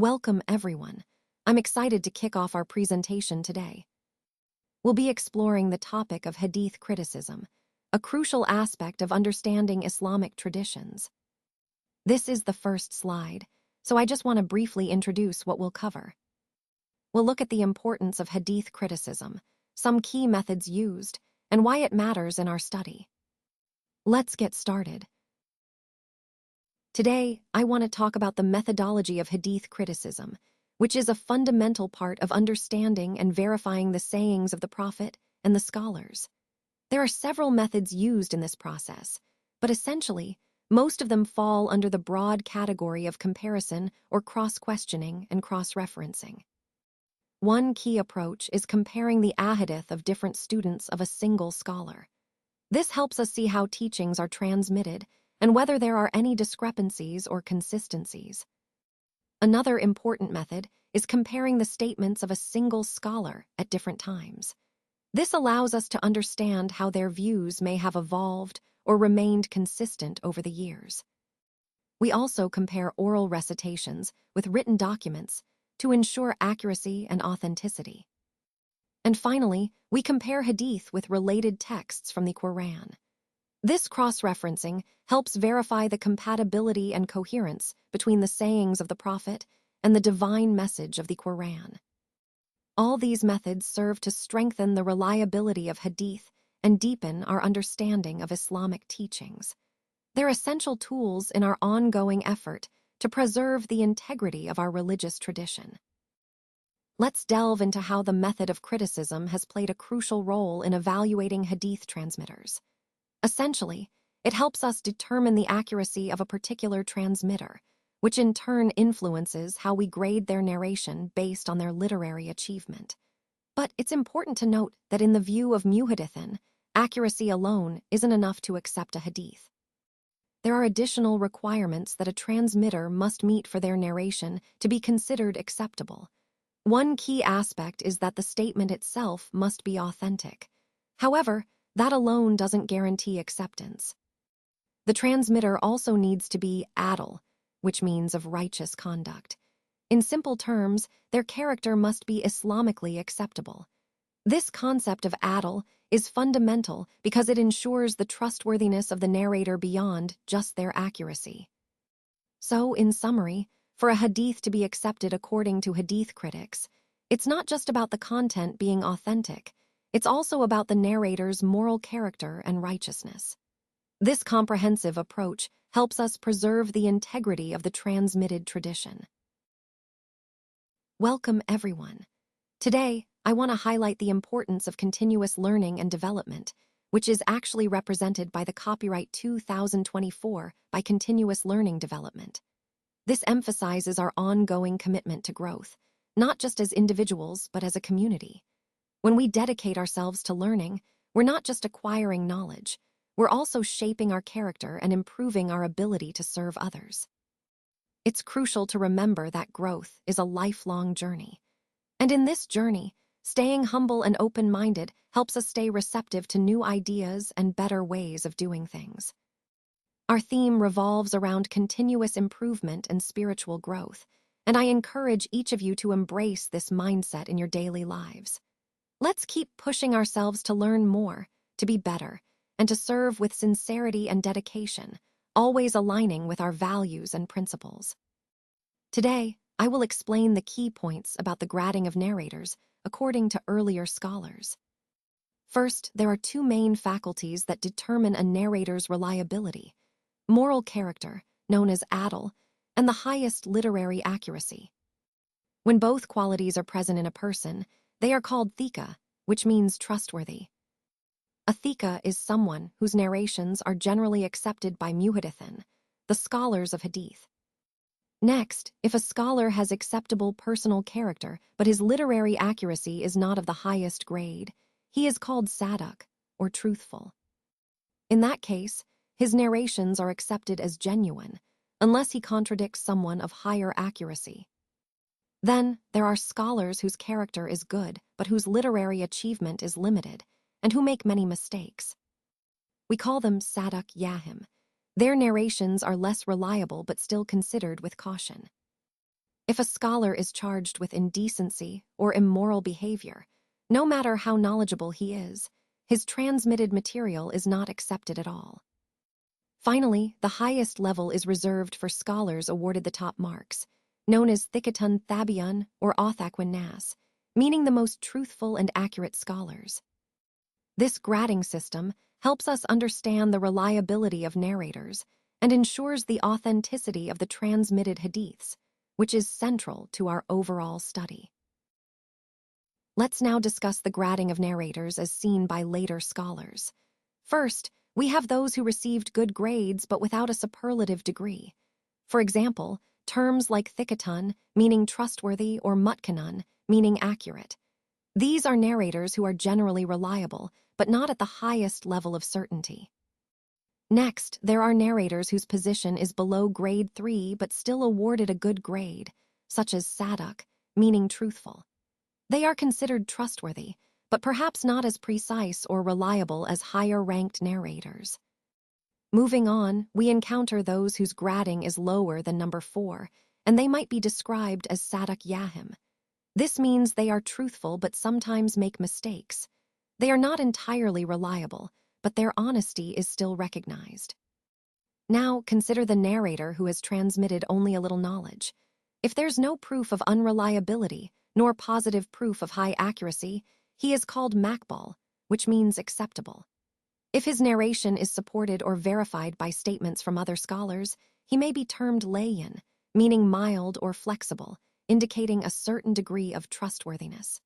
Welcome, everyone. I'm excited to kick off our presentation today. We'll be exploring the topic of Hadith criticism, a crucial aspect of understanding Islamic traditions. This is the first slide, so I just want to briefly introduce what we'll cover. We'll look at the importance of Hadith criticism, some key methods used, and why it matters in our study. Let's get started. Today, I want to talk about the methodology of Hadith criticism, which is a fundamental part of understanding and verifying the sayings of the Prophet and the scholars. There are several methods used in this process, but essentially, most of them fall under the broad category of comparison or cross-questioning and cross-referencing. One key approach is comparing the ahadith of different students of a single scholar. This helps us see how teachings are transmitted and whether there are any discrepancies or consistencies. Another important method is comparing the statements of a single scholar at different times. This allows us to understand how their views may have evolved or remained consistent over the years. We also compare oral recitations with written documents to ensure accuracy and authenticity. And finally, we compare hadith with related texts from the Quran. This cross-referencing helps verify the compatibility and coherence between the sayings of the Prophet and the divine message of the Quran. All these methods serve to strengthen the reliability of hadith and deepen our understanding of Islamic teachings. They're essential tools in our ongoing effort to preserve the integrity of our religious tradition. Let's delve into how the method of criticism has played a crucial role in evaluating hadith transmitters. Essentially, it helps us determine the accuracy of a particular transmitter, which in turn influences how we grade their narration based on their literary achievement. But it's important to note that in the view of muhaddithin, accuracy alone isn't enough to accept a hadith. There are additional requirements that a transmitter must meet for their narration to be considered acceptable. One key aspect is that the statement itself must be authentic. However, that alone doesn't guarantee acceptance. The transmitter also needs to be adil, which means of righteous conduct. In simple terms, their character must be Islamically acceptable. This concept of adil is fundamental because it ensures the trustworthiness of the narrator beyond just their accuracy. So, in summary, for a hadith to be accepted according to hadith critics, it's not just about the content being authentic. It's also about the narrator's moral character and righteousness. This comprehensive approach helps us preserve the integrity of the transmitted tradition. Welcome, everyone. Today, I want to highlight the importance of continuous learning and development, which is actually represented by the copyright 2024 by continuous learning development. This emphasizes our ongoing commitment to growth, not just as individuals, but as a community. When we dedicate ourselves to learning, we're not just acquiring knowledge, we're also shaping our character and improving our ability to serve others. It's crucial to remember that growth is a lifelong journey. And in this journey, staying humble and open-minded helps us stay receptive to new ideas and better ways of doing things. Our theme revolves around continuous improvement and spiritual growth, and I encourage each of you to embrace this mindset in your daily lives. Let's keep pushing ourselves to learn more, to be better, and to serve with sincerity and dedication, always aligning with our values and principles. Today, I will explain the key points about the grading of narrators according to earlier scholars. First, there are two main faculties that determine a narrator's reliability: moral character, known as adil, and the highest literary accuracy. When both qualities are present in a person, they are called thiqa, which means trustworthy. A thiqa is someone whose narrations are generally accepted by muhaddithin, the scholars of hadith. Next, if a scholar has acceptable personal character but his literary accuracy is not of the highest grade, he is called saduq, or truthful. In that case, his narrations are accepted as genuine, unless he contradicts someone of higher accuracy. Then, there are scholars whose character is good, but whose literary achievement is limited, and who make many mistakes. We call them saduq yahim. Their narrations are less reliable but still considered with caution. If a scholar is charged with indecency or immoral behavior, no matter how knowledgeable he is, his transmitted material is not accepted at all. Finally, the highest level is reserved for scholars awarded the top marks, known as Thikatun Thabiun or Authaquen Nas, meaning the most truthful and accurate scholars. This grading system helps us understand the reliability of narrators and ensures the authenticity of the transmitted hadiths, which is central to our overall study. Let's now discuss the grading of narrators as seen by later scholars. First, we have those who received good grades but without a superlative degree. For example, terms like Thikatun, meaning trustworthy, or Mutkanun, meaning accurate. These are narrators who are generally reliable, but not at the highest level of certainty. Next, there are narrators whose position is below grade 3 but still awarded a good grade, such as Saduk, meaning truthful. They are considered trustworthy, but perhaps not as precise or reliable as higher-ranked narrators. Moving on, we encounter those whose grading is lower than number 4, and they might be described as Saduk Yahim. This means they are truthful but sometimes make mistakes. They are not entirely reliable, but their honesty is still recognized. Now, consider the narrator who has transmitted only a little knowledge. If there's no proof of unreliability, nor positive proof of high accuracy, he is called Makbul, which means acceptable. If his narration is supported or verified by statements from other scholars, he may be termed layyin, meaning mild or flexible, indicating a certain degree of trustworthiness.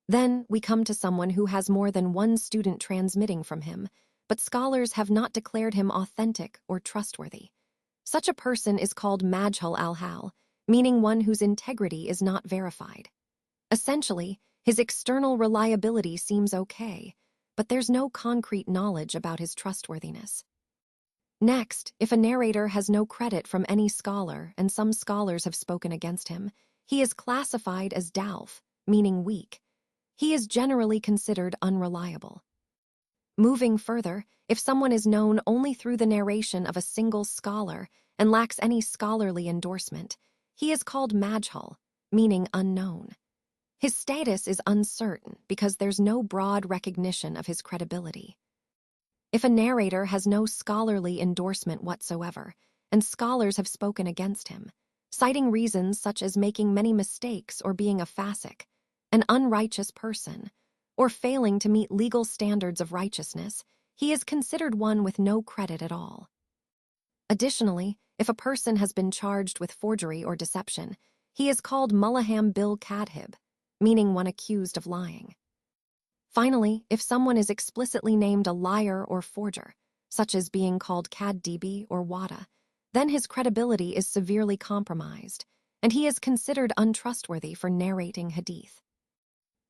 Then we come to someone who has more than one student transmitting from him, but scholars have not declared him authentic or trustworthy. Such a person is called Majhul al-Hal, meaning one whose integrity is not verified. Essentially, his external reliability seems okay, but there's no concrete knowledge about his trustworthiness. Next, if a narrator has no credit from any scholar and some scholars have spoken against him, he is classified as Dauf, meaning weak. He is generally considered unreliable. Moving further, if someone is known only through the narration of a single scholar and lacks any scholarly endorsement, he is called Majhul, meaning unknown. His status is uncertain because there's no broad recognition of his credibility. If a narrator has no scholarly endorsement whatsoever, and scholars have spoken against him, citing reasons such as making many mistakes or being a fasik, an unrighteous person, or failing to meet legal standards of righteousness, he is considered one with no credit at all. Additionally, if a person has been charged with forgery or deception, he is called Mullaham bil Kadhib, meaning one accused of lying. Finally, if someone is explicitly named a liar or forger, such as being called Kaddibi or Wada, then his credibility is severely compromised, and he is considered untrustworthy for narrating hadith.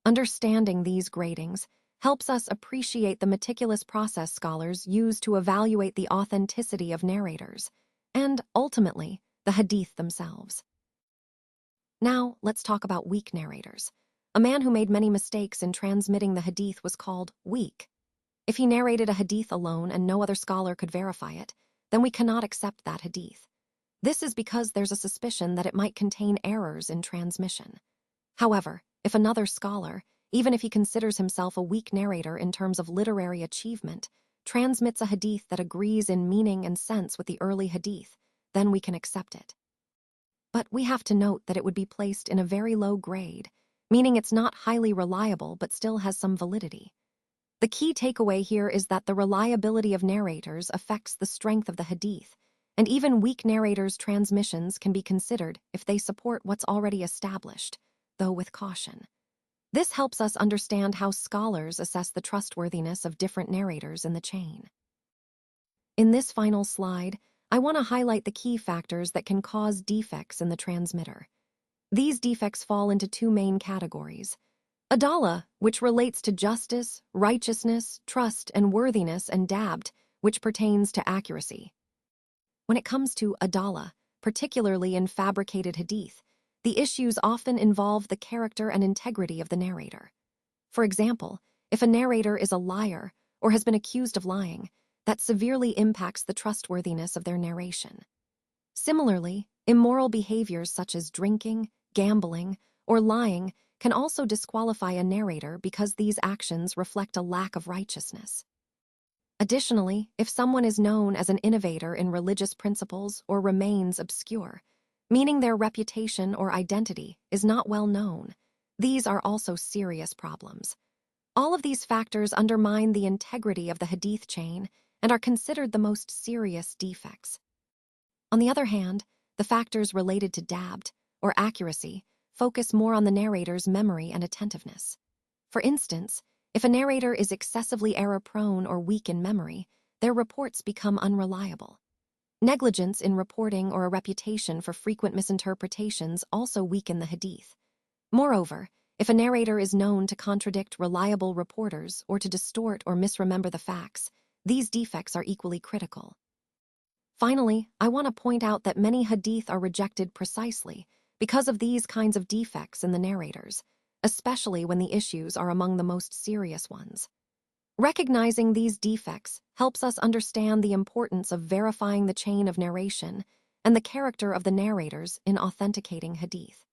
Understanding these gradings helps us appreciate the meticulous process scholars use to evaluate the authenticity of narrators, and, ultimately, the hadith themselves. Now, let's talk about weak narrators. A man who made many mistakes in transmitting the hadith was called weak. If he narrated a hadith alone and no other scholar could verify it, then we cannot accept that hadith. This is because there's a suspicion that it might contain errors in transmission. However, if another scholar, even if he considers himself a weak narrator in terms of literary achievement, transmits a hadith that agrees in meaning and sense with the early hadith, then we can accept it. But we have to note that it would be placed in a very low grade, meaning it's not highly reliable but still has some validity. The key takeaway here is that the reliability of narrators affects the strength of the hadith, and even weak narrators' transmissions can be considered if they support what's already established, though with caution. This helps us understand how scholars assess the trustworthiness of different narrators in the chain. In this final slide, I want to highlight the key factors that can cause defects in the transmitter. These defects fall into two main categories. Adala, which relates to justice, righteousness, trust, and worthiness, and Dabt, which pertains to accuracy. When it comes to Adala, particularly in fabricated hadith, the issues often involve the character and integrity of the narrator. For example, if a narrator is a liar or has been accused of lying, that severely impacts the trustworthiness of their narration. Similarly, Immoral behaviors such as drinking, gambling, or lying can also disqualify a narrator because these actions reflect a lack of righteousness. Additionally, if someone is known as an innovator in religious principles or remains obscure, meaning their reputation or identity is not well known, these are also serious problems. All of these factors undermine the integrity of the hadith chain and are considered the most serious defects. On the other hand, the factors related to dabt, or accuracy, focus more on the narrator's memory and attentiveness. For instance, if a narrator is excessively error-prone or weak in memory, their reports become unreliable. Negligence in reporting or a reputation for frequent misinterpretations also weaken the hadith. Moreover, if a narrator is known to contradict reliable reporters or to distort or misremember the facts, these defects are equally critical. Finally, I want to point out that many hadith are rejected precisely because of these kinds of defects in the narrators, especially when the issues are among the most serious ones. Recognizing these defects helps us understand the importance of verifying the chain of narration and the character of the narrators in authenticating hadith.